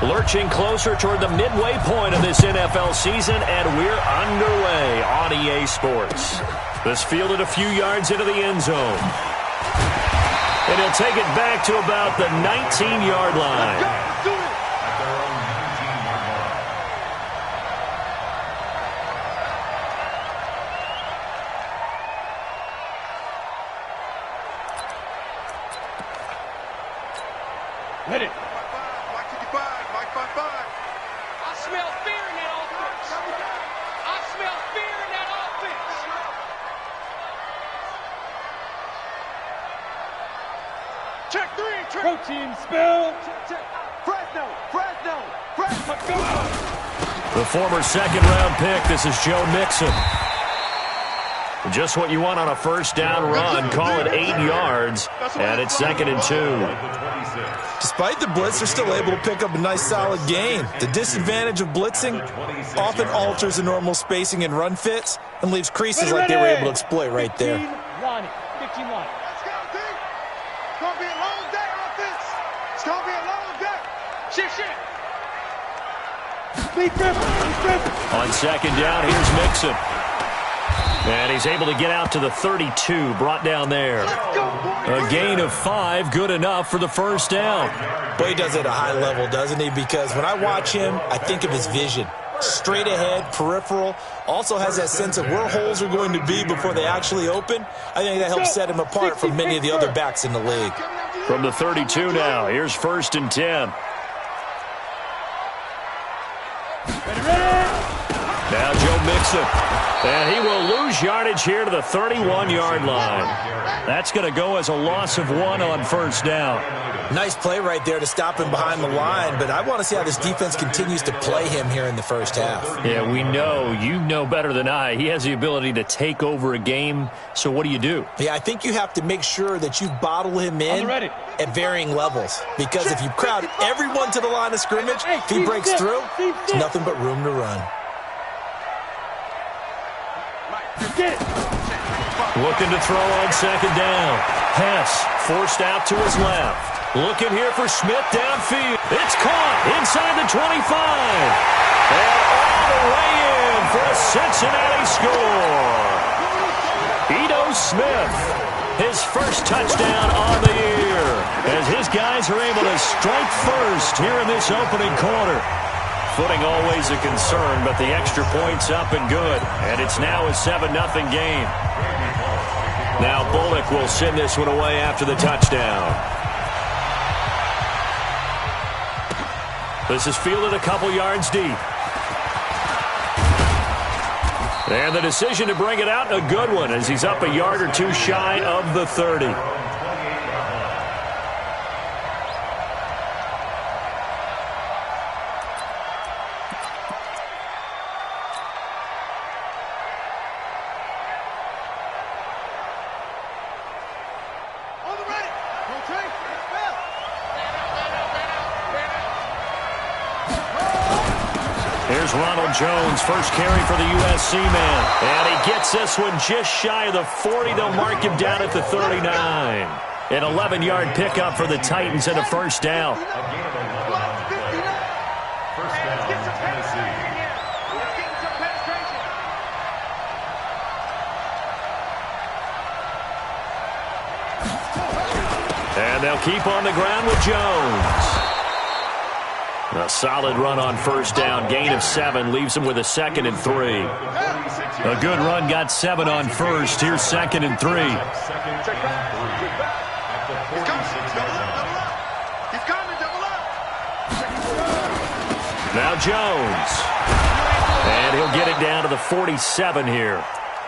Lurching closer toward the midway point of this NFL season, and we're underway on EA Sports. This fielded a few yards into the end zone. And he'll take it back to about the 19-yard line. Hit it. I smell fear in that offense. I smell fear in that offense. Check three. Protein spill. Check. Fresno. The former second-round pick, this is Joe Mixon. Just what you want on a first down run. Call it 8 yards, and it's 2nd and 2. Despite the blitz, they're still able to pick up a nice solid gain. The disadvantage of blitzing often alters the normal spacing and run fits and leaves creases like they were able to exploit right there. 15 line. Let's go, D. It's going to be a long day, offense. It's going to be a long day. Shit. On 2nd down, here's Mixon. And he's able to get out to the 32, brought down there. A gain of 5, good enough for the first down. But he does it at a high level, doesn't he? Because when I watch him, I think of his vision. Straight ahead, peripheral, also has that sense of where holes are going to be before they actually open. I think that helps set him apart from many of the other backs in the league. From the 32 now, here's 1st and 10. Now Joe Mixon. And he will lose yardage here to the 31-yard line. That's going to go as a loss of 1 on first down. Nice play right there to stop him behind the line, but I want to see how this defense continues to play him here in the first half. Yeah, we know. You know better than I. He has the ability to take over a game, so what do? Yeah, I think you have to make sure that you bottle him in at varying levels, because if you crowd everyone to the line of scrimmage, if he breaks through, it's nothing but room to run. Looking to throw on 2nd down. Hess forced out to his left. Looking here for Smith downfield. It's caught inside the 25. And all the way in for a Cincinnati score. Ito Smith, his first touchdown on the year, as his guys are able to strike first here in this opening quarter. Footing always a concern, but the extra point's up and good. And it's now a 7-0 game. Now Bullock will send this one away after the touchdown. This is fielded a couple yards deep. And the decision to bring it out, a good one, as he's up a yard or 2 shy of the 30. Here's Ronald Jones, first carry for the USC man. And he gets this one just shy of the 40. They'll mark him down at the 39. An 11-yard pickup for the Titans and a first down. And they'll keep on the ground with Jones. A solid run on first down. Gain of 7 leaves him with a 2nd and 3. A good run got 7 on first. Here's 2nd and 3. Now Jones. And he'll get it down to the 47 here.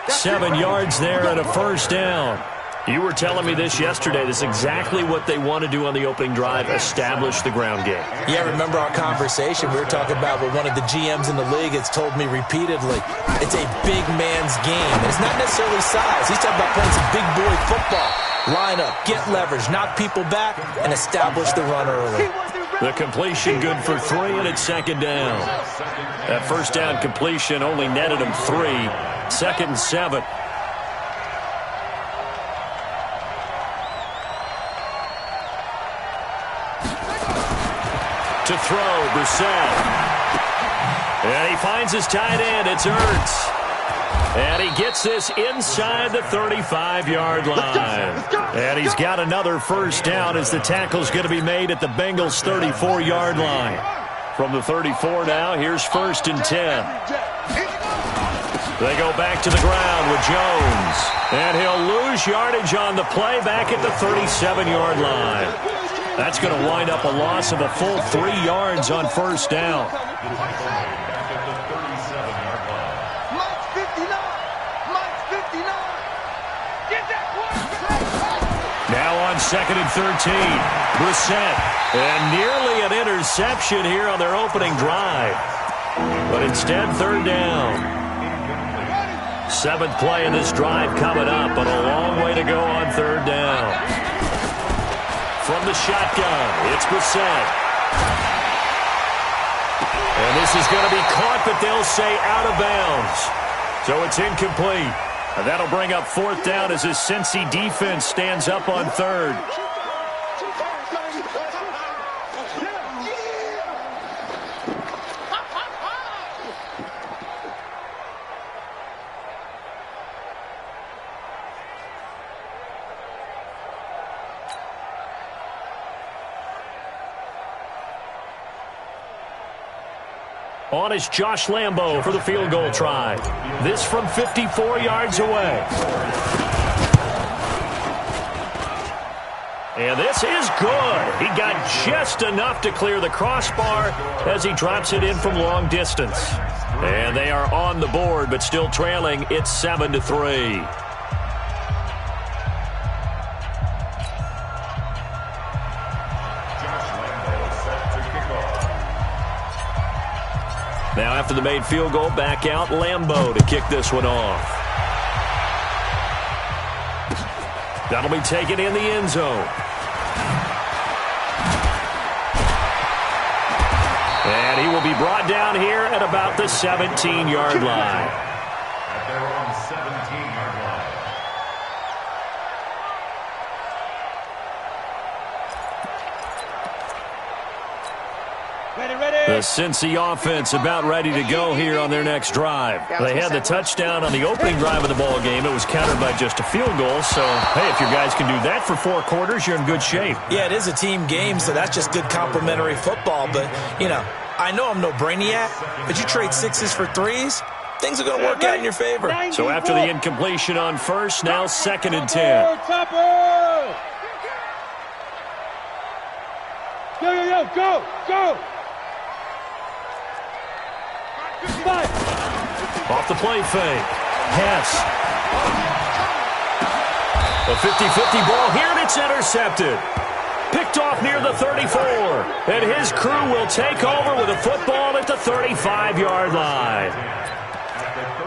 7 yards there and a first down. You were telling me this yesterday. This is exactly what they want to do on the opening drive, establish the ground game. Yeah, remember our conversation. We were talking about what one of the GMs in the league has told me repeatedly. It's a big man's game. And it's not necessarily size. He's talking about playing some big boy football. Line up, get leverage, knock people back, and establish the run early. The completion good for 3, and it's 2nd down. That first down completion only netted him 3. 2nd and 7. To throw, Brissett. And he finds his tight end. It's Ertz. And he gets this inside the 35-yard line. And he's got another first down as the tackle's going to be made at the Bengals' 34-yard line. From the 34 now, here's 1st and 10. They go back to the ground with Jones. And he'll lose yardage on the play back at the 37-yard line. That's going to wind up a loss of a full 3 yards on first down. Now on 2nd and 13, Brissett. And nearly an interception here on their opening drive. But instead, 3rd down. 7th play in this drive coming up, but a long way to go on 3rd down. From the shotgun, it's Brissett. And this is going to be caught, but they'll say out of bounds. So it's incomplete. And that'll bring up 4th down as his Cincy defense stands up on 3rd. On is Josh Lambo for the field goal try. This from 54 yards away. And this is good. He got just enough to clear the crossbar as he drops it in from long distance. And they are on the board, but still trailing. It's 7-3. Now after the made field goal, back out Lambo to kick this one off. That'll be taken in the end zone. And he will be brought down here at about the 17-yard line. At their own 17-yard line. The Cincy offense about ready to go here on their next drive. They had the touchdown on the opening drive of the ball game. It was countered by just a field goal. So, hey, if your guys can do that for 4 quarters, you're in good shape. Yeah, it is a team game, so that's just good complimentary football. But, you know, I know I'm no brainiac, but you trade 6s for 3s, things are going to work out in your favor. So after the incompletion on first, now 2nd and 10. Go! Off the play fake. Hess. A 50-50 ball here, and it's intercepted. Picked off near the 34. And his crew will take over with a football at the 35-yard line.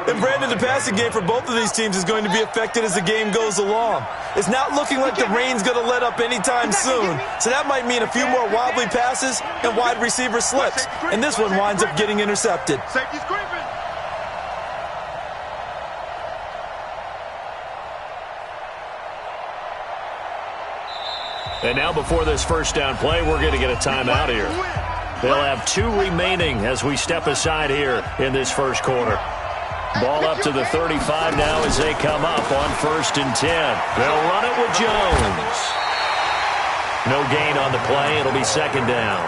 And Brandon, the passing game for both of these teams is going to be affected as the game goes along. It's not looking like the rain's going to let up anytime soon. So that might mean a few more wobbly passes and wide receiver slips. And this one winds up getting intercepted. Safety's creeping. And now before this first down play, we're going to get a timeout here. They'll have 2 remaining as we step aside here in this first quarter. Ball up to the 35 now as they come up on 1st and 10. They'll run it with Jones. No gain on the play. It'll be 2nd down.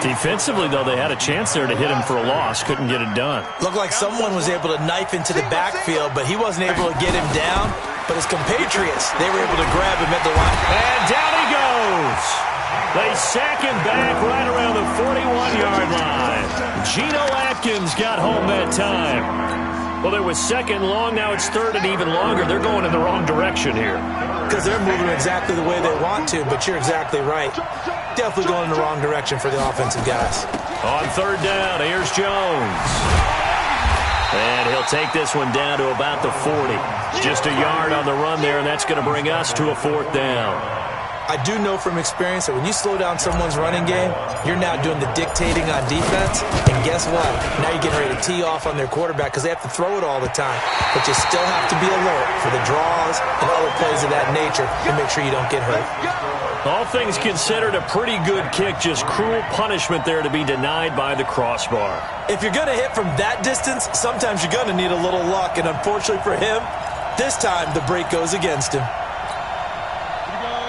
Defensively, though, they had a chance there to hit him for a loss. Couldn't get it done. Looked like someone was able to knife into the backfield, but he wasn't able to get him down. But his compatriots, they were able to grab him at the line. And down he goes. They sack him back right around the 41-yard line. Geno Atkins got home that time. Well, there was 2nd long. Now it's 3rd and even longer. They're going in the wrong direction here. Because they're moving exactly the way they want to, but you're exactly right. Definitely going in the wrong direction for the offensive guys. On 3rd down, here's Jones. And he'll take this one down to about the 40. Just a yard on the run there, and that's going to bring us to a 4th down. I do know from experience that when you slow down someone's running game, you're now doing the dictating on defense. And guess what? Now you're getting ready to tee off on their quarterback because they have to throw it all the time. But you still have to be alert for the draws and other plays of that nature to make sure you don't get hurt. All things considered, a pretty good kick. Just cruel punishment there to be denied by the crossbar. If you're going to hit from that distance, sometimes you're going to need a little luck. And unfortunately for him, this time the break goes against him.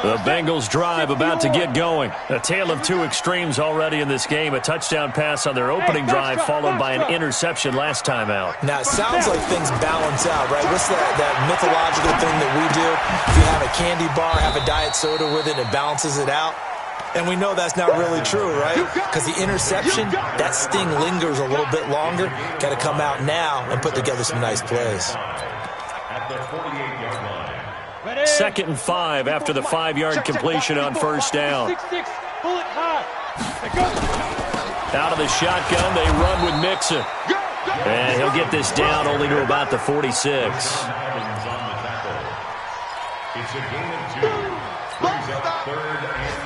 The Bengals drive about to get going. A tale of two extremes already in this game. A touchdown pass on their opening drive followed by an interception last time out. Now, it sounds like things balance out, right? What's that mythological thing that we do? If you have a candy bar, have a diet soda with it, it balances it out. And we know that's not really true, right? Because the interception, that sting lingers a little bit longer. Got to come out now and put together some nice plays. At the 48-yard line. 2nd and 5 after the 5-yard completion on first down. 6-6, pull it high. Out of the shotgun, they run with Mixon. And he'll get this down only to about the 46. It's a gain of 2. Brings up 3rd and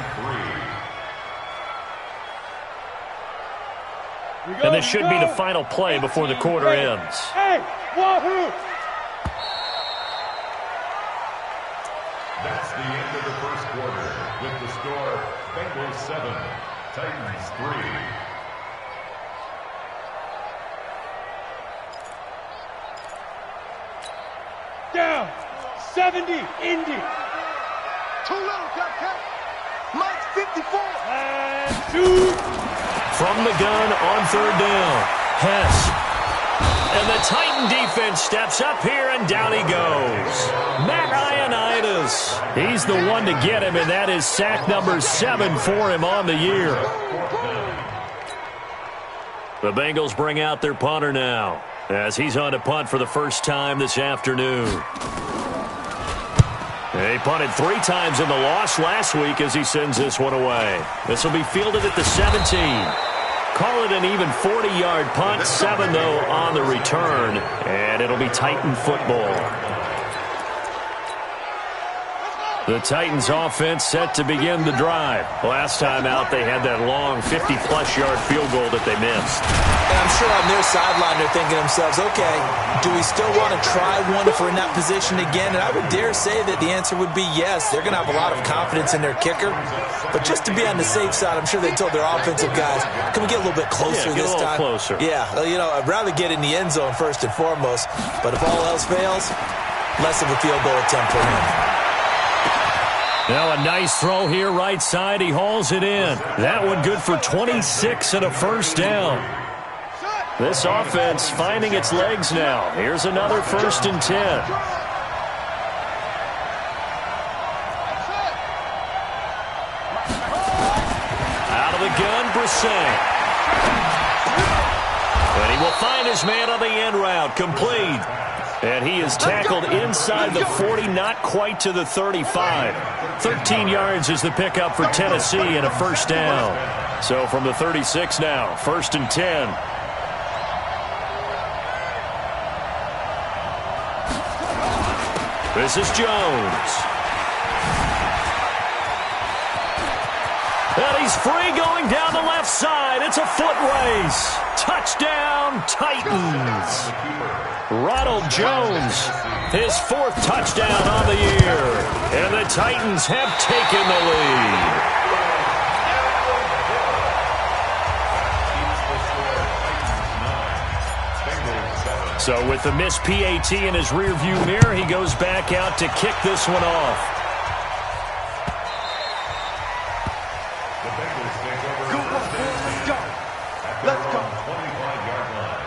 3. And this should be the final play before the quarter ends. Hey, wahoo! That's the end of the first quarter. With the score, Bengals 7, Titans 3. Down, 70, Indy. Too little, Cupcake. Mike's 54. And 2. From the gun on 3rd down, Hess. And the Titan defense steps up here, and down he goes. Matt Ioannidis. He's the one to get him, and that is sack number 7 for him on the year. The Bengals bring out their punter now, as he's on to punt for the first time this afternoon. He punted 3 times in the loss last week as he sends this one away. This will be fielded at the 17. Call it an even 40-yard punt, 7, though, on the return, and it'll be Titan football. The Titans offense set to begin the drive. Last time out, they had that long 50-plus yard field goal that they missed. And I'm sure on their sideline they're thinking to themselves, okay, do we still want to try one if we're in that position again? And I would dare say that the answer would be yes. They're going to have a lot of confidence in their kicker. But just to be on the safe side, I'm sure they told their offensive guys, can we get a little bit closer this time? Get a little closer. Yeah, you know, I'd rather get in the end zone first and foremost. But if all else fails, less of a field goal attempt for him. Now a nice throw here right side. He hauls it in. That one good for 26 and a first down. This offense finding its legs now. Here's another 1st and 10. Out of the gun, Brissett. And he will find his man on the end route. Complete. And he is tackled inside the 40, not quite to the 35. 13 yards is the pickup for Tennessee and a first down. So from the 36 now, 1st and 10. This is Jones. And he's free going down the left side. It's a foot race. Touchdown, Titans. Ronald Jones, his 4th touchdown on the year. And the Titans have taken the lead. So with the missed PAT in his rearview mirror, he goes back out to kick this one off. Let's go. 25-yard line.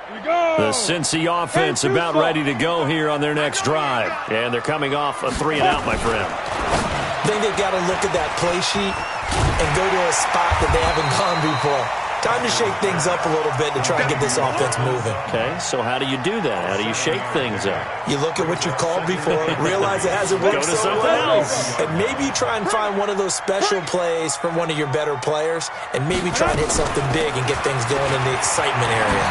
Here we go. The Cincy offense about ready to go here on their next drive. And they're coming off a 3-and-out, my friend. I think they've got to look at that play sheet and go to a spot that they haven't gone before. Time to shake things up a little bit to try and get this offense moving. Okay, so how do you do that? How do you shake things up? You look at what you called before, realize it hasn't worked Go to so something well, else. and maybe try and find one of those special plays from one of your better players, and maybe try and hit something big and get things going in the excitement area.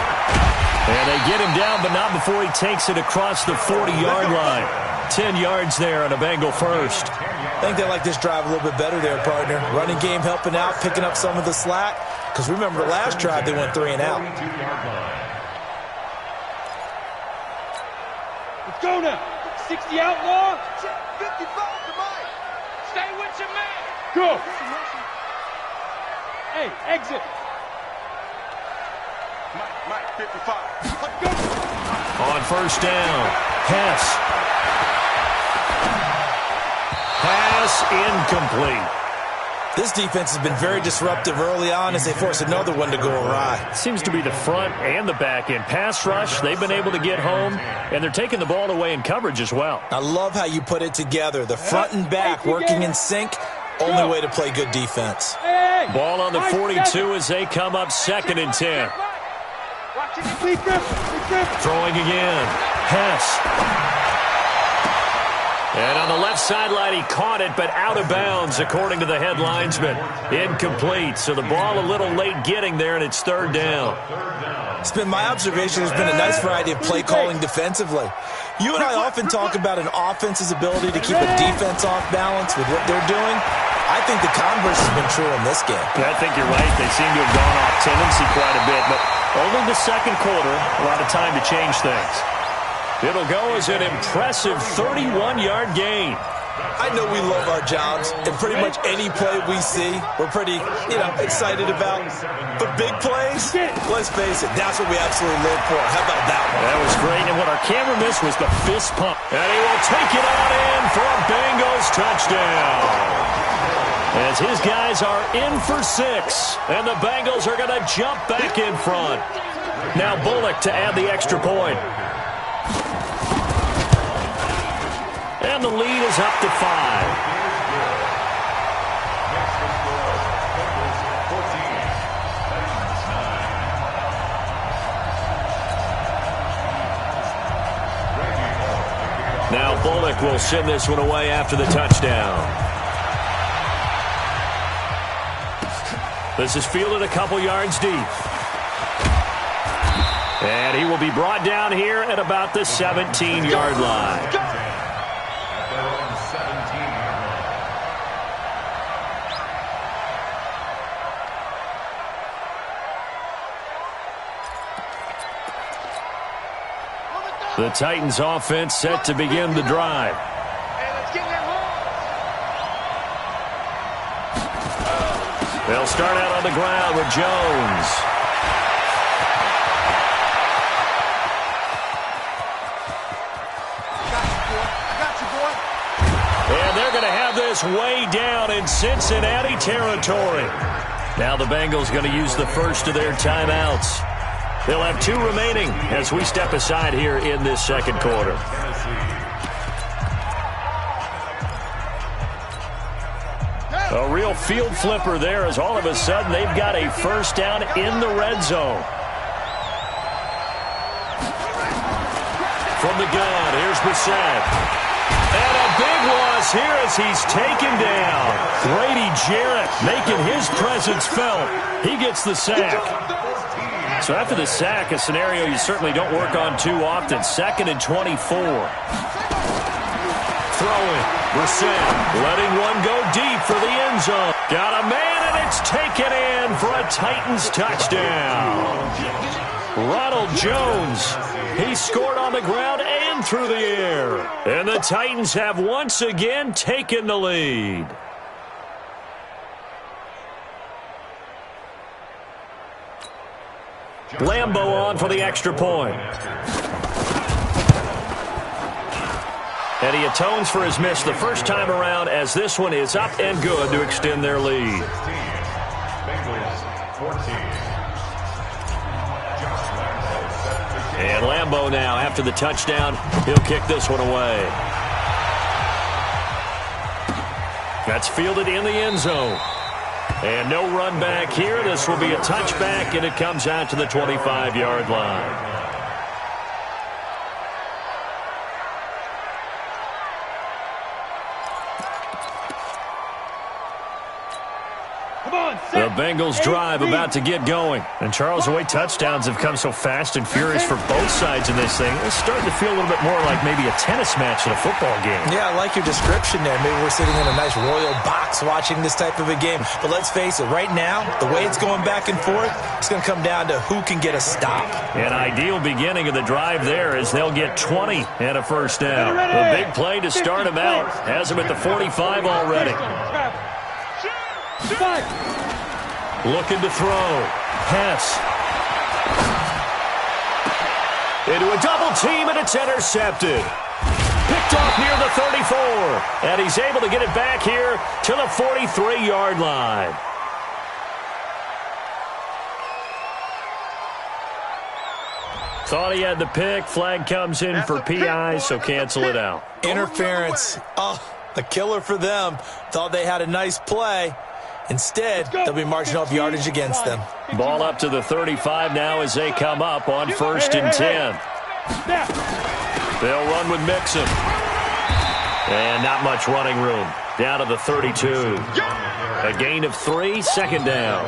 And they get him down, but not before he takes it across the 40-yard line. 10 yards there on a Bengal first. I think they like this drive a little bit better there, partner. Running game helping out, picking up some of the slack. Because remember, the last drive, they went 3 and out. Let's go now. 60 outlaw. 55 to Mike. Stay with your man. Go. Hey, exit. Mike, 55. Let's go. On first down, Hess. Pass incomplete. This defense has been very disruptive early on as they force another one to go awry. Seems to be the front and the back end. Pass rush, they've been able to get home, and they're taking the ball away in coverage as well. I love how you put it together. The front and back working in sync, only way to play good defense. Hey, hey. Ball on the 42 as they come up 2nd and 10. Watch it. Lee Griffin. Throwing again. Hess. And on the left sideline, he caught it, but out of bounds, according to the head linesman. Incomplete, so the ball a little late getting there, and it's 3rd down. It's been my observation there's been a nice variety of play calling defensively. You and I often talk about an offense's ability to keep a defense off balance with what they're doing. I think the converse has been true in this game. I think you're right. They seem to have gone off tendency quite a bit, but only the second quarter, a lot of time to change things. It'll go as an impressive 31-yard gain. I know we love our jobs, and pretty much any play we see, we're pretty, excited about. But big plays, let's face it, that's what we absolutely live for. How about that one? That was great, and what our camera missed was the fist pump. And he will take it out in for a Bengals touchdown. As his guys are in for 6, and the Bengals are going to jump back in front. Now Bullock to add the extra point. And the lead is up to 5. Now Bullock will send this one away after the touchdown. This is fielded a couple yards deep. And he will be brought down here at about the 17-yard line. The Titans offense set to begin the drive. They'll start out on the ground with Jones. And they're going to have this way down in Cincinnati territory. Now the Bengals going to use the first of their timeouts. They'll have 2 remaining as we step aside here in this second quarter. A real field flipper there as all of a sudden they've got a first down in the red zone. From the gun, here's Brissett. And a big loss here as he's taken down. Grady Jarrett making his presence felt. He gets the sack. So after the sack, a scenario you certainly don't work on too often. 2nd and 24. Throwing. Brissett letting one go deep for the end zone. Got a man, and it's taken in for a Titans touchdown. Ronald Jones. He scored on the ground and through the air. And the Titans have once again taken the lead. Lambo on for the extra point. And he atones for his miss the first time around as this one is up and good to extend their lead. And Lambo now, after the touchdown, he'll kick this one away. That's fielded in the end zone. And no run back here. This will be a touchback, and it comes out to the 25-yard line. The Bengals drive about to get going. And Charles, the way touchdowns have come so fast and furious for both sides in this thing, it's starting to feel a little bit more like maybe a tennis match in a football game. Yeah, I like your description there. Maybe we're sitting in a nice royal box watching this type of a game. But let's face it, right now, the way it's going back and forth, it's going to come down to who can get a stop. An ideal beginning of the drive there as they'll get 20 and a first down. The big play to start him out. Has him at the 45 already. Looking to throw. Hess. Into a double team, and it's intercepted. Picked off near the 34. And he's able to get it back here to the 43-yard line. Thought he had the pick. Flag comes in for PI, so cancel it out. Interference. Oh, a killer for them. Thought they had a nice play. Instead, they'll be marching off yardage against them. Ball up to the 35 now as they come up on 1st and 10. They'll run with Mixon. And not much running room. Down to the 32. A gain of 3, second down.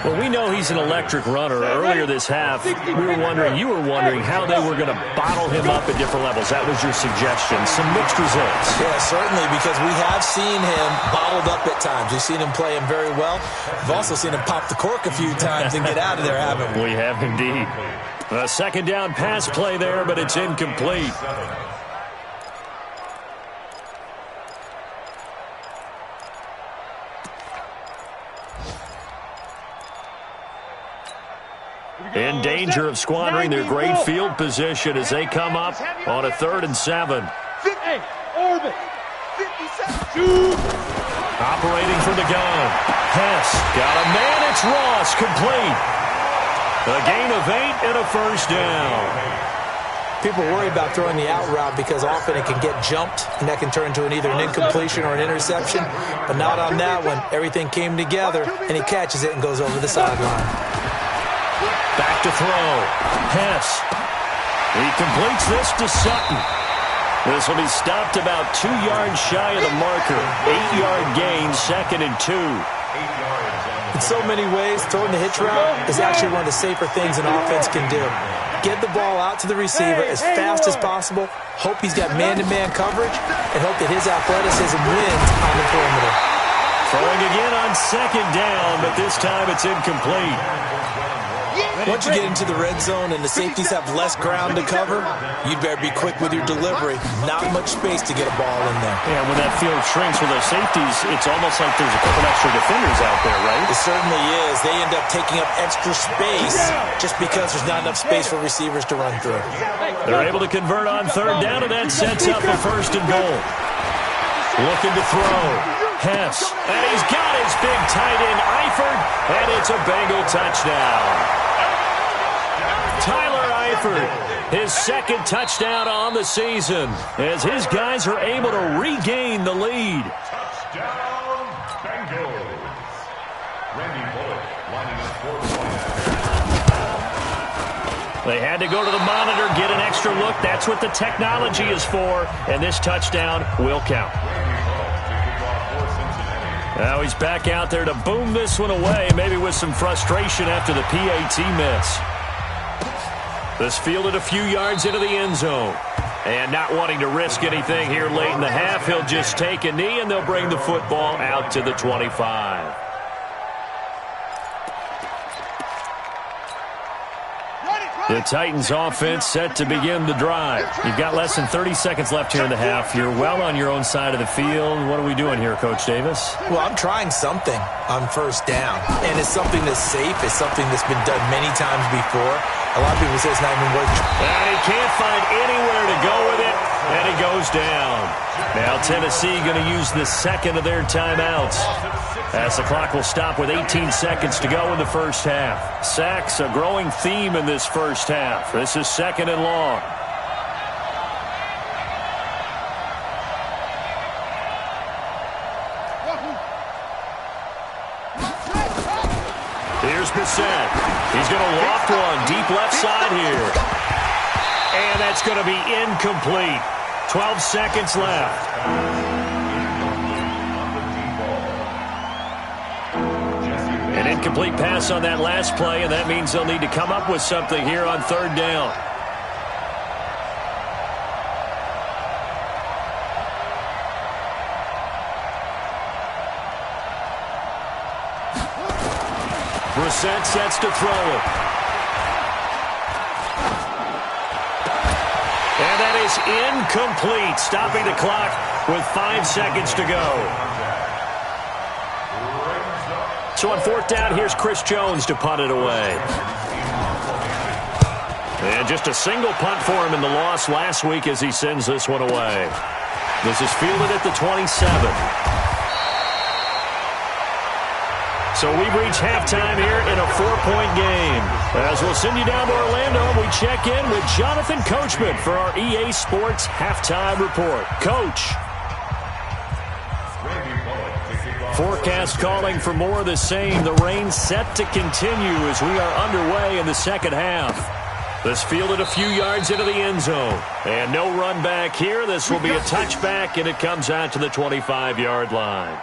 Well, we know he's an electric runner. Earlier this half, you were wondering how they were going to bottle him up at different levels. That was your suggestion. Some mixed results. Yeah, certainly, because we have seen him bottled up at times. We've seen him play him very well. We've also seen him pop the cork a few times and get out of there, haven't we? We have indeed. A second down pass play there, but it's incomplete. In danger of squandering their great field position as they come up on a 3rd and 7. Orbit. 57. Operating from the gun. Hess got a man. It's Ross, complete. A gain of 8 and a first down. People worry about throwing the out route because often it can get jumped, and that can turn into either an incompletion or an interception. But not on that one. Everything came together, and he catches it and goes over the sideline. Back to throw. Hess. He completes this to Sutton. This will be stopped about 2 yards shy of the marker. 8-yard gain, 2nd and 2. In so many ways, throwing the hitch route is actually one of the safer things an offense can do. Get the ball out to the receiver as fast as possible, hope he's got man-to-man coverage, and hope that his athleticism wins on the perimeter. Throwing again on 2nd down, but this time it's incomplete. Once you get into the red zone and the safeties have less ground to cover, you'd better be quick with your delivery. Not much space to get a ball in there. Yeah, when that field shrinks with those safeties, it's almost like there's a couple extra defenders out there, right? It certainly is. They end up taking up extra space just because there's not enough space for receivers to run through. They're able to convert on 3rd down, and that sets up a 1st and goal. Looking to throw. Hess. And he's got his big tight end, Eifert, and it's a Bengal touchdown. Tyler Eifert, his 2nd touchdown on the season, as his guys are able to regain the lead. Touchdown, Bengals. Randy Bullock lining up for the They had to go to the monitor, get an extra look. That's what the technology is for, and this touchdown will count. Now he's back out there to boom this one away, maybe with some frustration after the PAT miss. This fielded a few yards into the end zone. And not wanting to risk anything here late in the half, he'll just take a knee, and they'll bring the football out to the 25. The Titans offense set to begin the drive. You've got less than 30 seconds left here in the half. You're well on your own side of the field. What are we doing here, Coach Davis? Well, I'm trying something on 1st down. And it's something that's safe. It's something that's been done many times before. A lot of people say it's not even worth it. And he can't find anywhere to go with it, and he goes down. Now Tennessee going to use the 2nd of their timeouts, as the clock will stop with 18 seconds to go in the first half. Sacks, a growing theme in this first half. This is 2nd and long. is Brissett. He's going to loft one deep left side here. And that's going to be incomplete. 12 seconds left. An incomplete pass on that last play, and that means they'll need to come up with something here on third down. Brissett sets to throw it. And that is incomplete, stopping the clock with 5 seconds to go. So on fourth down, here's Chris Jones to punt it away. And just a single punt for him in the loss last week as he sends this one away. This is fielded at the 27. So we've reached halftime here in a 4-point game. As we'll send you down to Orlando, we check in with Jonathan Coachman for our EA Sports Halftime Report. Coach. Forecast calling for more of the same. The rain set to continue as we are underway in the second half. This fielded a few yards into the end zone. And no run back here. This will be a touchback, and it comes out to the 25-yard line.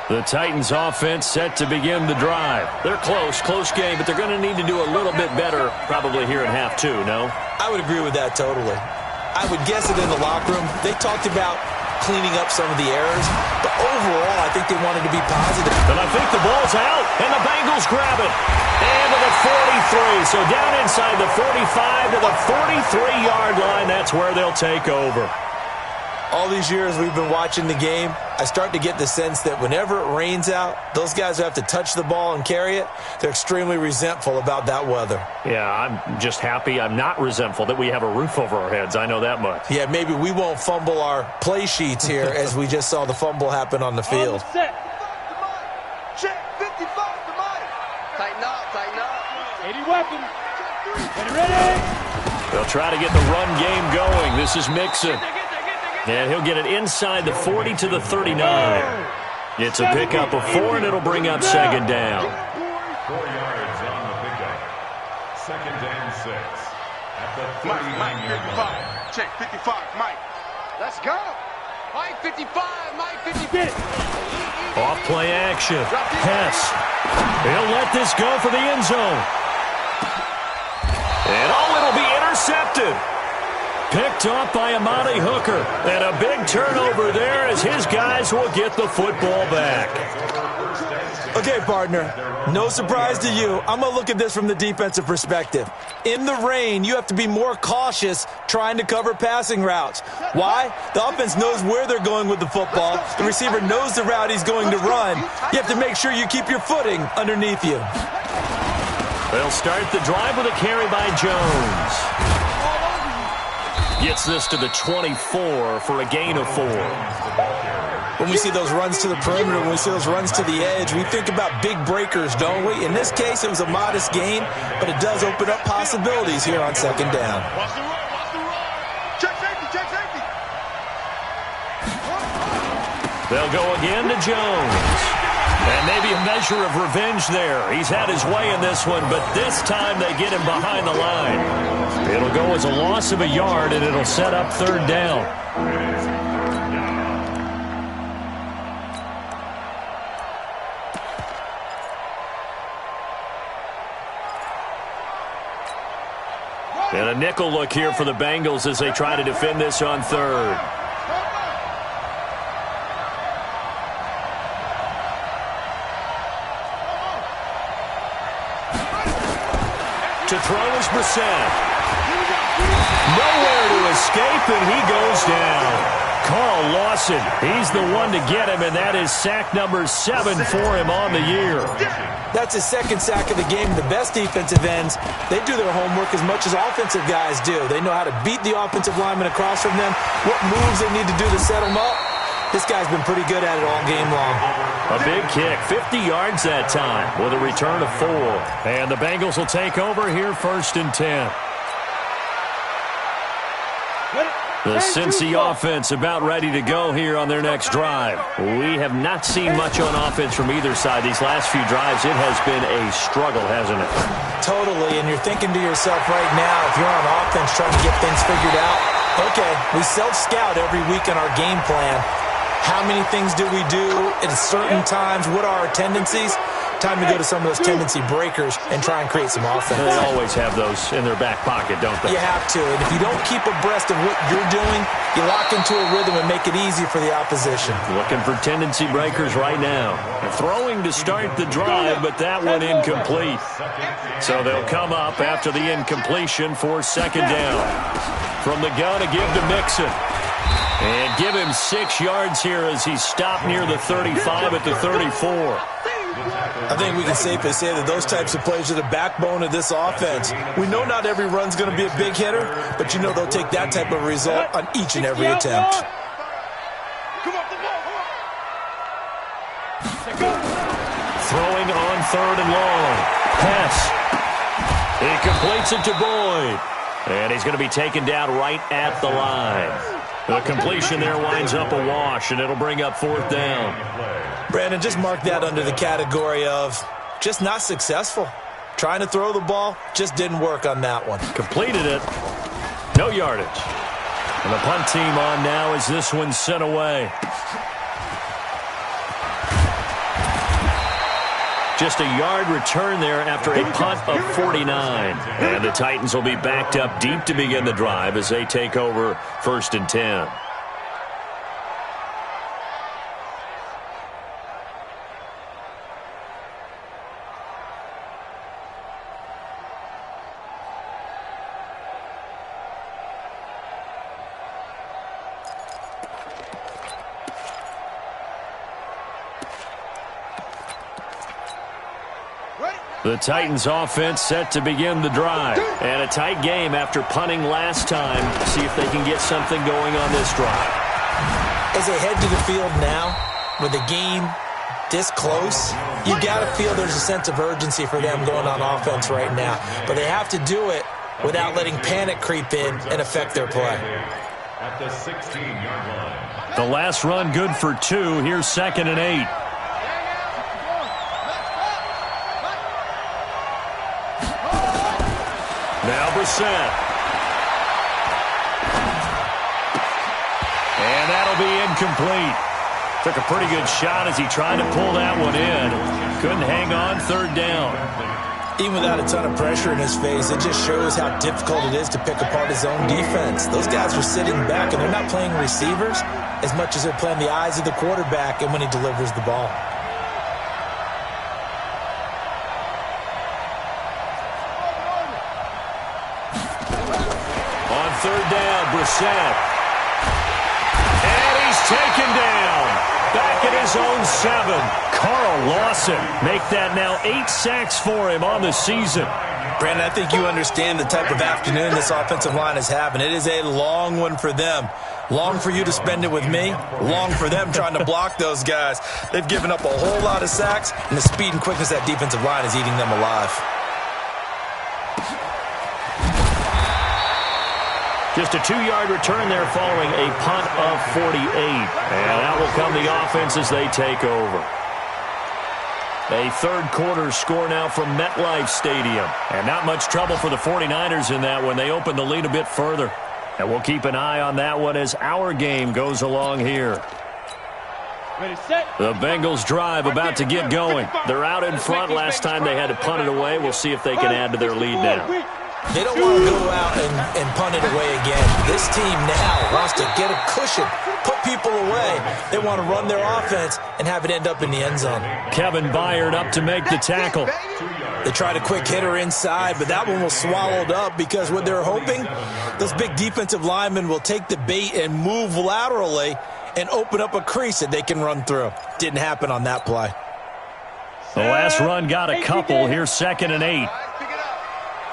The Titans offense set to begin the drive. They're close game, but they're going to need to do a little bit better probably here in half two, no? I would agree with that totally. I would guess it in the locker room. They talked about cleaning up some of the errors, but overall I think they wanted to be positive. And I think the ball's out, and the Bengals grab it. And to the 43, so down inside the 45 to the 43-yard line, that's where they'll take over. All these years we've been watching the game, I start to get the sense that whenever it rains out, those guys who have to touch the ball and carry it, they're extremely resentful about that weather. Yeah, I'm just happy I'm not resentful that we have a roof over our heads. I know that much. Yeah, maybe we won't fumble our play sheets here as we just saw the fumble happen on the field. Set. Check 55 to Mike. Tighten up. 80 weapons. Get ready. They'll try to get the run game going. This is Mixon. And he'll get it inside the 40 to the 39. It's a pickup of 4, and it'll bring up second down. 4 yards on the pickup. Second and 6. At the 39-yard line. Check 55, Mike. Let's go. Mike 55, Mike 55. Off play action. Hess. He'll let this go for the end zone. And it'll be intercepted. Picked off by Amani Hooker. And a big turnover there as his guys will get the football back. Okay, partner, no surprise to you. I'm going to look at this from the defensive perspective. In the rain, you have to be more cautious trying to cover passing routes. Why? The offense knows where they're going with the football. The receiver knows the route he's going to run. You have to make sure you keep your footing underneath you. They'll start the drive with a carry by Jones. Gets this to the 24 for a gain of 4. When we see those runs to the perimeter, when we see those runs to the edge, we think about big breakers, don't we? In this case, it was a modest gain, but it does open up possibilities here on second down. Watch the run. Check safety. They'll go again to Jones. And maybe a measure of revenge there. He's had his way in this one, but this time they get him behind the line. It'll go as a loss of a yard, and it'll set up third down. And a nickel look here for the Bengals as they try to defend this on third. To throw is Brissett. Nowhere to escape, and he goes down. Carl Lawson, he's the one to get him, and that is sack number 7 for him on the year. That's his second sack of the game. The best defensive ends, they do their homework as much as offensive guys do. They know how to beat the offensive lineman across from them, what moves they need to do to set them up. This guy's been pretty good at it all game long. A big kick, 50 yards that time with a return of 4. And the Bengals will take over here 1st and 10. The Cincy offense about ready to go here on their next drive. We have not seen much on offense from either side. These last few drives, it has been a struggle, hasn't it? Totally, and you're thinking to yourself right now, if you're on offense trying to get things figured out, okay, we self-scout every week in our game plan. How many things do we do at certain times? What are our tendencies? Time to go to some of those tendency breakers and try and create some offense. They always have those in their back pocket, don't they? You have to. And if you don't keep abreast of what you're doing, you lock into a rhythm and make it easy for the opposition. Looking for tendency breakers right now. Throwing to start the drive, but that one incomplete. So they'll come up after the incompletion for 2nd down. From the gun, a give to Mixon. And give him 6 yards here as he's stopped near the 35 at the 34. I think we can safely say that those types of plays are the backbone of this offense. We know not every run's going to be a big hitter, but you know they'll take that type of result on each and every attempt. Throwing on 3rd and long. Pass. He completes it to Boyd. And he's going to be taken down right at the line. The completion there winds up a wash, and it'll bring up 4th down. Brandon, just mark that under the category of just not successful. Trying to throw the ball, just didn't work on that one. Completed it. No yardage. And the punt team on now as this one's sent away. Just a yard return there after a punt of 49. And the Titans will be backed up deep to begin the drive as they take over 1st and 10. The Titans offense set to begin the drive. And a tight game after punting last time. See if they can get something going on this drive. As they head to the field now, with the game this close, you got to feel there's a sense of urgency for them going on offense right now. But they have to do it without letting panic creep in and affect their play. At the 16-yard line. The last run good for 2. Here's 2nd and 8. Now Brissett. And that'll be incomplete. Took a pretty good shot as he tried to pull that one in. Couldn't hang on 3rd down. Even without a ton of pressure in his face, it just shows how difficult it is to pick apart his own defense. Those guys are sitting back, and they're not playing receivers as much as they're playing the eyes of the quarterback and when he delivers the ball. On 3rd down, Brissett. And he's taken down. Back at his own 7. Carl Lawson make that now 8 sacks for him on the season. Brandon, I think you understand the type of afternoon this offensive line is having. It is a long one for them. Long for you to spend it with me. Long for them trying to block those guys. They've given up a whole lot of sacks, and the speed and quickness of that defensive line is eating them alive. Just a 2-yard return there following a punt of 48. And out will come the offense as they take over. A 3rd quarter score now from MetLife Stadium. And not much trouble for the 49ers in that one. They open the lead a bit further. And we'll keep an eye on that one as our game goes along here. Ready, set. The Bengals drive about to get going. They're out in front. Last time they had to punt it away. We'll see if they can add to their lead now. They don't want to go out and punt it away again. This team now wants to get a cushion, put people away. They want to run their offense and have it end up in the end zone. Kevin Byard up to make the tackle. They tried a quick hitter inside, but that one was swallowed up because what they're hoping, those big defensive linemen will take the bait and move laterally and open up a crease that they can run through. Didn't happen on that play. The last run got a couple. Here's 2nd and 8.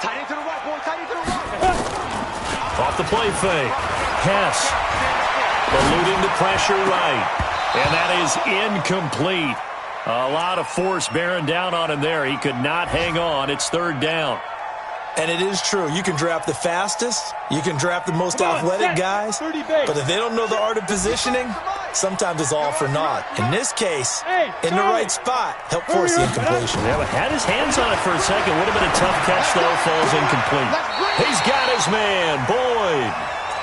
Tight end to the right, boy. Tight end to the right. Off the play fake. Hess eluding the pressure right. And that is incomplete. A lot of force bearing down on him there. He could not hang on. It's third down. And it is true. You can draft the fastest. You can draft the most athletic guys. But if they don't know the art of positioning, sometimes it's all for naught. In this case, in the right spot, help force the incompletion. Yeah, but had his hands on it for a second. Would have been a tough catch, though. Falls incomplete. He's got his man, Boyd.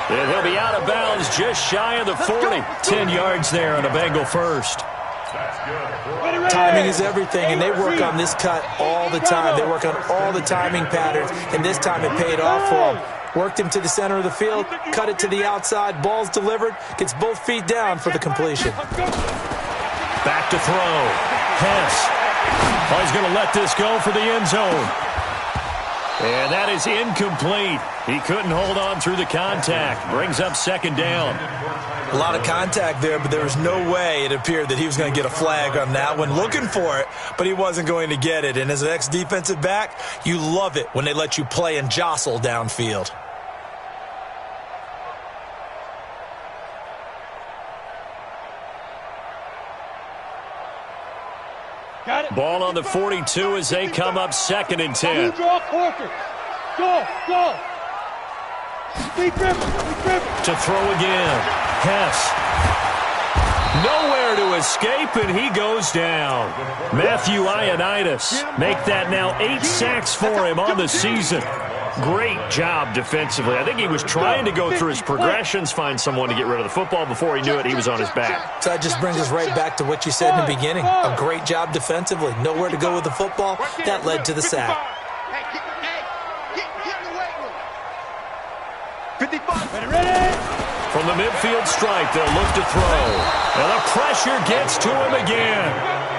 And he'll be out of bounds just shy of the 40. 10 yards there on a Bengal first. Timing is everything, and they work on this cut all the time. They work on all the timing patterns, and this time it paid off for him. Worked him to the center of the field, cut it to the outside, ball's delivered, gets both feet down for the completion. Back to throw. Hess. Oh, he's going to let this go for the end zone. And that is incomplete. He couldn't hold on through the contact. Brings up second down. A lot of contact there, but there was no way it appeared that he was going to get a flag on that one. Looking for it, but he wasn't going to get it. And as an ex-defensive back, you love it when they let you play and jostle downfield. Got it. Ball on the 42 as they come up second and 10. Draw quarter. Go. Speed dribble. To throw again. Hess. Nowhere to escape, and he goes down. Matthew Ioannidis make that now 8 sacks for him on the season. Great job defensively. I think he was trying to go through his progressions, find someone to get rid of the football. Before he knew it, he was on his back. So that just brings us right back to what you said in the beginning. A great job defensively. Nowhere to go with the football. That led to the sack. Get in the weight room. 55. Ready. From the midfield stripe, they'll look to throw. And the pressure gets to him again.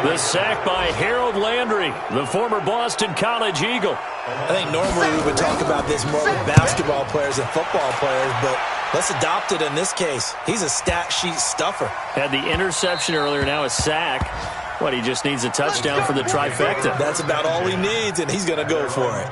The sack by Harold Landry, the former Boston College Eagle. I think normally we would talk about this more with basketball players and football players, but let's adopt it in this case. He's a stat sheet stuffer. Had the interception earlier, now a sack. What, he just needs a touchdown for the trifecta. That's about all he needs, and he's going to go for it.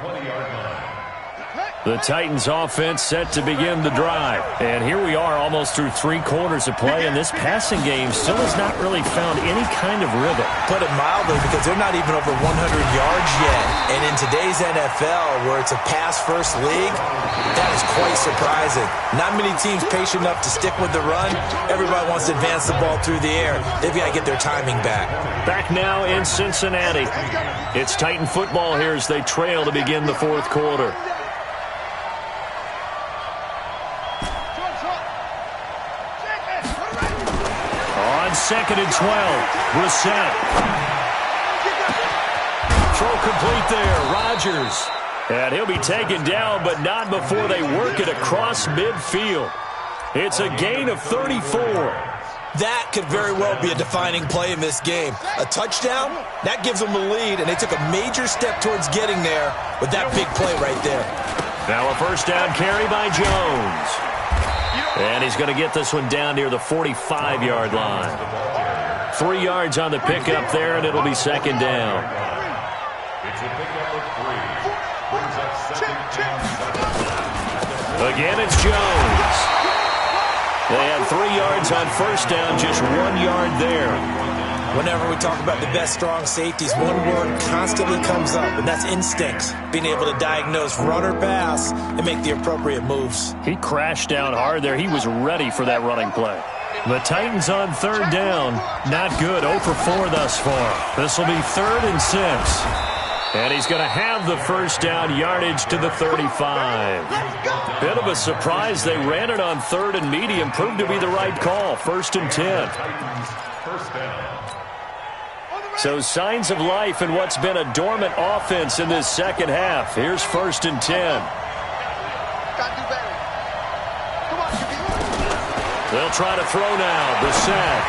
The Titans offense set to begin the drive. And here we are almost through 3 quarters of play, and this passing game still has not really found any kind of rhythm. Put it mildly, because they're not even over 100 yards yet. And in today's NFL, where it's a pass-first league, that is quite surprising. Not many teams patient enough to stick with the run. Everybody wants to advance the ball through the air. They've got to get their timing back. Back now in Cincinnati. It's Titan football here as they trail to begin the 4th quarter. Second and 12. Brissett. Throw complete there. Rodgers. And he'll be taken down, but not before they work it across midfield. It's a gain of 34. That could very well be a defining play in this game. A touchdown, that gives them the lead, and they took a major step towards getting there with that big play right there. Now a first down carry by Jones. And he's going to get this one down near the 45-yard line. 3 yards on the pickup there, and it'll be second down. It's a pickup of 3. Brings up second down. Again, it's Jones. They had 3 yards on first down, just 1 yard there. Whenever we talk about the best strong safeties, one word constantly comes up, and that's instincts. Being able to diagnose run or pass and make the appropriate moves. He crashed down hard there. He was ready for that running play. The Titans on third down. Not good. 0 for 4 thus far. This will be 3rd and 6. And he's going to have the first down, yardage to the 35. Bit of a surprise. They ran it on 3rd and medium. Proved to be the right call. 1st and 10. First down. So signs of life in what's been a dormant offense in this second half. Here's 1st and 10. They'll try to throw now. Brissett.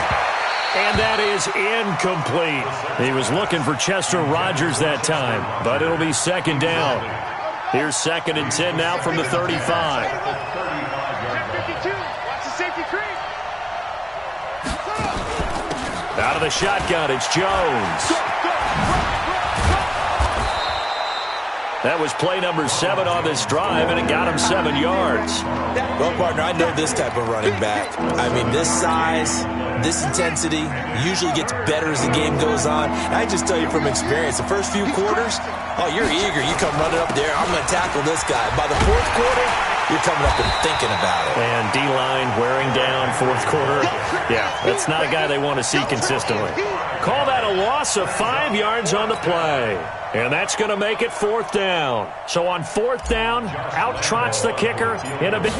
And that is incomplete. He was looking for Chester Rogers that time, but it'll be second down. Here's 2nd and 10 now from the 35. 52. Watch the safety creep. Out of the shotgun, it's Jones. That was play number 7 on this drive, and it got him 7 yards. Well, partner, I know this type of running back. I mean, this size, this intensity usually gets better as the game goes on. And I just tell you from experience, the first few quarters, oh, you're eager. You come running up there, I'm going to tackle this guy. By the fourth quarter, you're coming up and thinking about it. And D-line wearing down fourth quarter. Yeah, that's not a guy they want to see consistently. Call that a loss of 5 yards on the play. And that's going to make it 4th down. So on 4th down, out trots the kicker in a bit.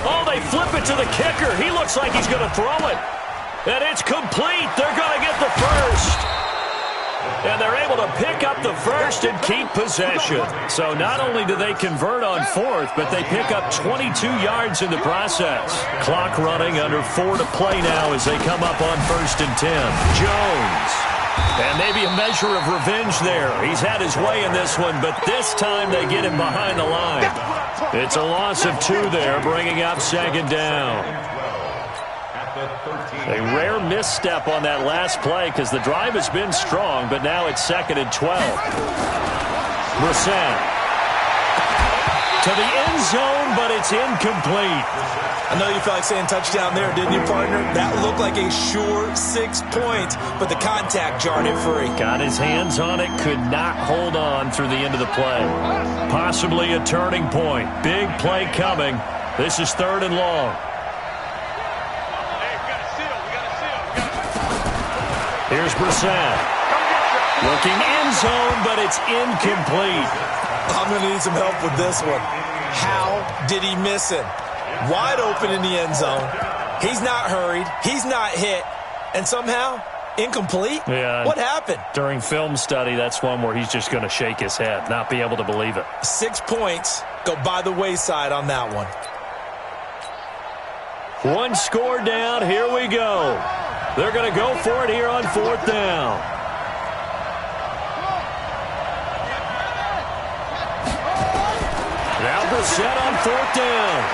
Oh, they flip it to the kicker. He looks like he's going to throw it. And it's complete. They're going to get the first. And they're able to pick up the first and keep possession. So not only do they convert on 4th, but they pick up 22 yards in the process. Clock running under 4 to play now as they come up on 1st and 10. Jones. And maybe a measure of revenge there. He's had his way in this one, but this time they get him behind the line. It's a loss of 2 there, bringing up 2nd down. A rare misstep on that last play because the drive has been strong, but now it's 2nd and 12. Brissett to the end zone, but it's incomplete. I know you felt like saying touchdown there, didn't you, partner? That looked like a sure 6 points, but the contact jarred it free. Got his hands on it, could not hold on through the end of the play. Possibly a turning point. Big play coming. This is 3rd and long. Here's Brissett. Looking end zone, but it's incomplete. I'm going to need some help with this one. How did he miss it? Wide open in the end zone. He's not hurried. He's not hit. And somehow, incomplete? Yeah. What happened? During film study, that's one where he's just going to shake his head, not be able to believe it. 6 points go by the wayside on that one. 1 score down. Here we go. They're going to go for it here on 4th down. Now Brissett on 4th down.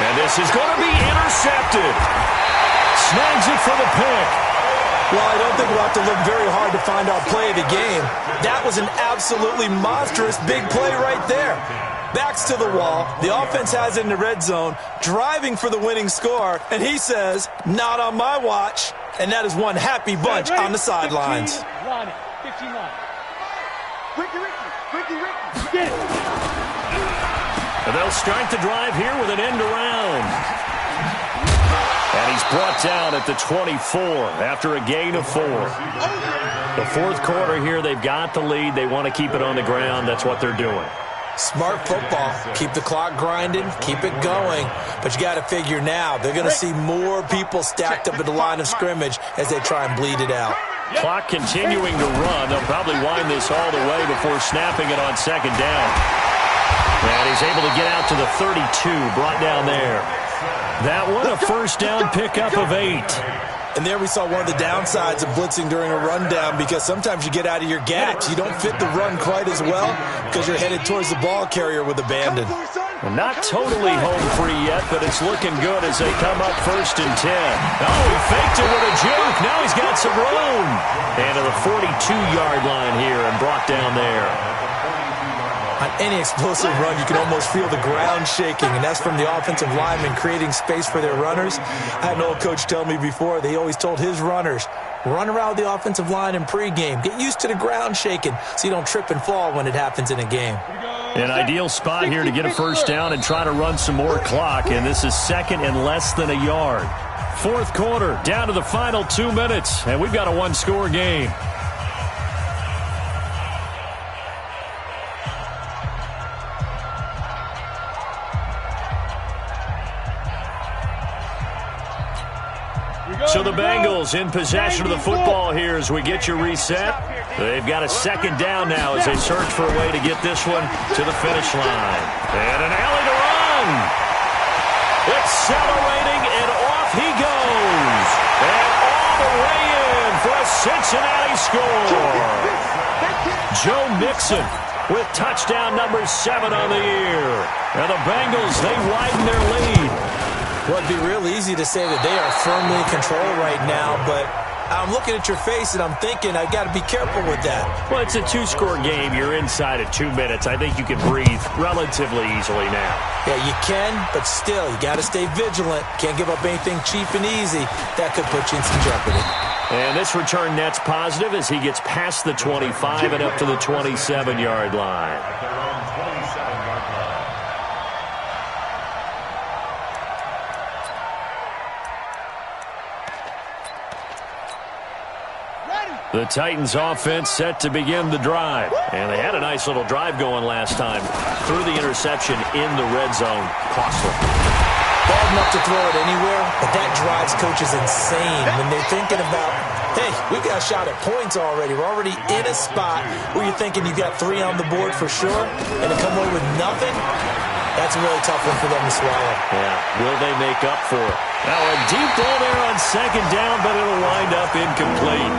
And this is going to be intercepted. Snags it for the pick. Well, I don't think we'll have to look very hard to find our play of the game. That was an absolutely monstrous big play right there. Backs to the wall. The offense has it in the red zone, driving for the winning score. And he says, not on my watch. And that is one happy bunch on the sidelines. 15 line. Ricky. Get it. And they'll start the drive here with an end around. And he's brought down at the 24 after a gain of 4. The 4th quarter here, they've got the lead. They want to keep it on the ground. That's what they're doing. Smart football. Keep the clock grinding. Keep it going. But you got to figure now, they're going to see more people stacked up at the line of scrimmage as they try and bleed it out. Clock continuing to run. They'll probably wind this all the way before snapping it on 2nd down. And he's able to get out to the 32, brought down there. That one, a 1st down pickup of 8. And there we saw one of the downsides of blitzing during a rundown, because sometimes you get out of your gaps. You don't fit the run quite as well because you're headed towards the ball carrier with abandon. Well, not totally home free yet, but it's looking good as they come up 1st and 10. Oh, he faked it with a juke. Now he's got some room. And to the 42-yard line here and brought down there. On any explosive run, you can almost feel the ground shaking, and that's from the offensive linemen creating space for their runners. I had an old coach tell me before, they always told his runners, run around the offensive line in pregame. Get used to the ground shaking so you don't trip and fall when it happens in a game. An ideal spot here to get a 1st down and try to run some more clock, and this is 2nd and less than a yard. 4th quarter, down to the final 2 minutes, and we've got a 1-score game. So the Bengals in possession of the football here as we get you reset. They've got a 2nd down now as they search for a way to get this one to the finish line. And an alley to run. Accelerating, and off he goes. And all the way in for a Cincinnati score. Joe Mixon with touchdown number 7 on the year. And the Bengals, they widen their lead. Well, it'd be real easy to say that they are firmly in control right now, but I'm looking at your face, and I'm thinking I got to be careful with that. Well, it's a two-score game. You're inside of 2 minutes. I think you can breathe relatively easily now. Yeah, you can, but still, you got to stay vigilant. Can't give up anything cheap and easy. That could put you in some jeopardy. And this return net's positive as he gets past the 25 and up to the 27-yard line. At their own 27-yard line. The Titans offense set to begin the drive. And they had a nice little drive going last time. Threw the interception in the red zone. Costly. Bad enough to throw it anywhere, but that drives coaches insane when they're thinking about, hey, we've got a shot at points already. We're already in a spot where you're thinking you've got 3 on the board for sure, and to come away with nothing, that's a really tough one for them to swallow. Yeah, will they make up for it? Now a deep ball there on second down, but it'll wind up incomplete.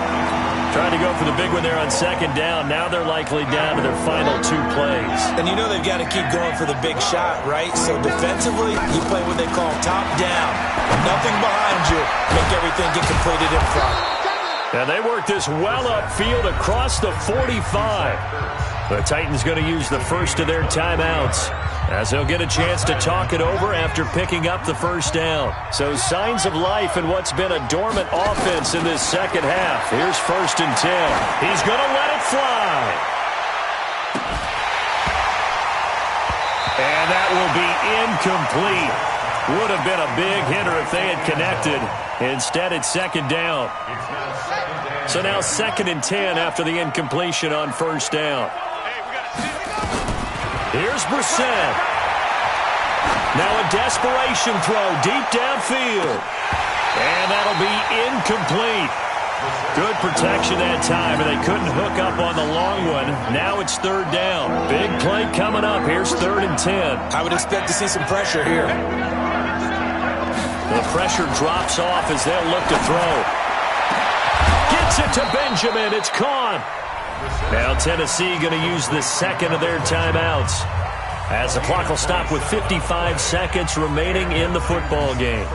Trying to go for the big one there on second down. Now they're likely down to their final 2 plays. And you know they've got to keep going for the big shot, right? So defensively, you play what they call top down. Nothing behind you. Make everything get completed in front. And they work this well upfield across the 45. The Titans going to use the first of their timeouts as they'll get a chance to talk it over after picking up the first down. So signs of life in what's been a dormant offense in this second half. Here's 1st and 10. He's going to let it fly. And that will be incomplete. Would have been a big hitter if they had connected. Instead, it's second down. So now 2nd and 10 after the incompletion on first down. Here's Brissett. Now a desperation throw deep downfield. And that'll be incomplete. Good protection that time, and they couldn't hook up on the long one. Now it's 3rd down. Big play coming up. Here's 3rd and 10. I would expect to see some pressure here. The pressure drops off as they'll look to throw. Gets it to Benjamin. It's caught. Now Tennessee going to use the second of their timeouts as the clock will stop with 55 seconds remaining in the football game.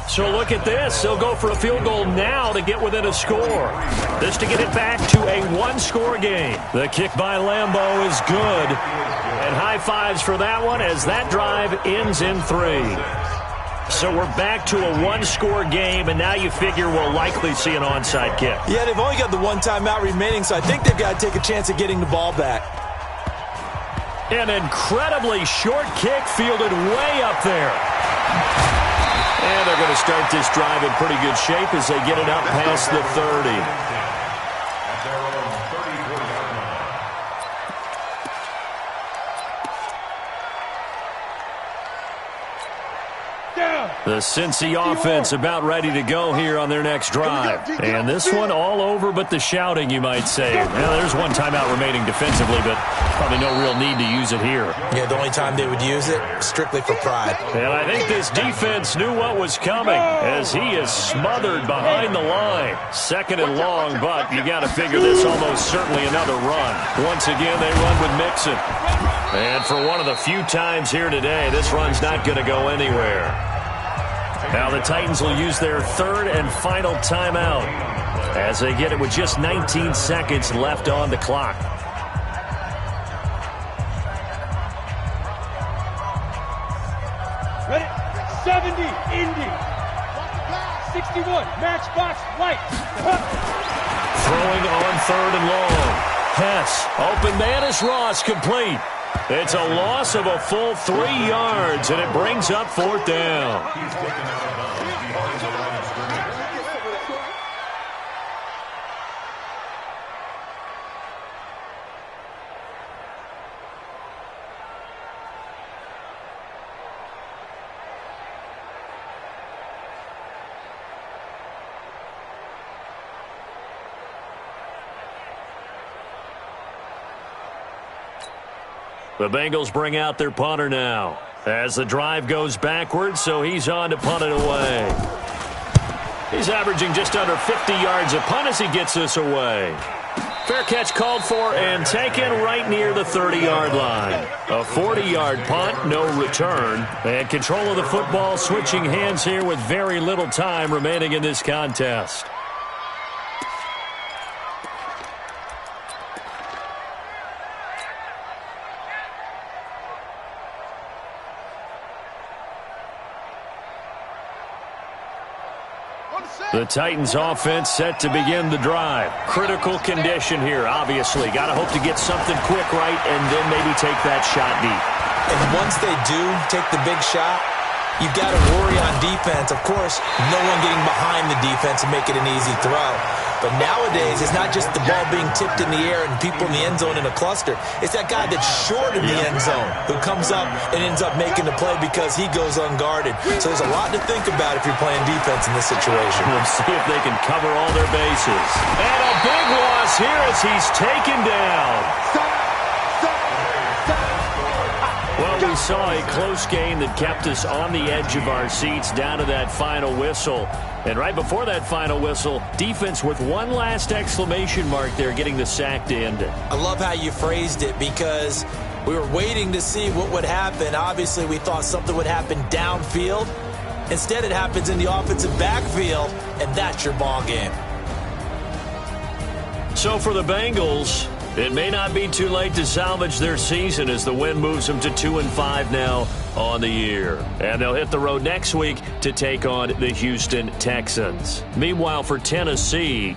So look at this. They'll go for a field goal now to get within a score. This to get it back to a 1-score game. The kick by Lambeau is good. And high fives for that one as that drive ends in 3. So we're back to a 1-score game, and now you figure we'll likely see an onside kick. Yeah, they've only got the 1 timeout remaining, so I think they've got to take a chance at getting the ball back. An incredibly short kick fielded way up there. And they're going to start this drive in pretty good shape as they get it up past the 30. At their own 34-yard line. The Cincy offense about ready to go here on their next drive. And this one all over but the shouting, you might say. Well, there's 1 timeout remaining defensively, but probably no real need to use it here. Yeah, the only time they would use it, strictly for pride. And I think this defense knew what was coming as he is smothered behind the line. 2nd and long, but you got to figure this almost certainly another run. Once again, they run with Mixon. And for one of the few times here today, this run's not going to go anywhere. Now the Titans will use their 3rd and final timeout as they get it with just 19 seconds left on the clock. Ready? 70, Indy. 61, matchbox, white. Throwing on 3rd and long. Hess, open man is Ross, complete. It's a loss of a full 3 yards, and it brings up 4th down. He's taken out of bounds behind the line of scrimmage. The Bengals bring out their punter now as the drive goes backwards, so he's on to punt it away. He's averaging just under 50 yards a punt as he gets this away. Fair catch called for and taken right near the 30-yard line. A 40-yard punt, no return. And control of the football switching hands here with very little time remaining in this contest. The Titans offense set to begin the drive. Critical condition here, obviously. Got to hope to get something quick right and then maybe take that shot deep. And once they do take the big shot, you've got to worry on defense. Of course, no one getting behind the defense and make it an easy throw. But nowadays, it's not just the ball being tipped in the air and people in the end zone in a cluster. It's that guy that's short in the end zone who comes up and ends up making the play because he goes unguarded. So there's a lot to think about if you're playing defense in this situation. We'll see if they can cover all their bases. And a big loss here as he's taken down. Well, we saw a close game that kept us on the edge of our seats down to that final whistle. And right before that final whistle, defense with one last exclamation mark there, getting the sack to end it. I love how you phrased it because we were waiting to see what would happen. Obviously, we thought something would happen downfield. Instead, it happens in the offensive backfield, and that's your ball game. So for the Bengals, it may not be too late to salvage their season as the win moves them to 2-5 now on the year. And they'll hit the road next week to take on the Houston Texans. Meanwhile, for Tennessee,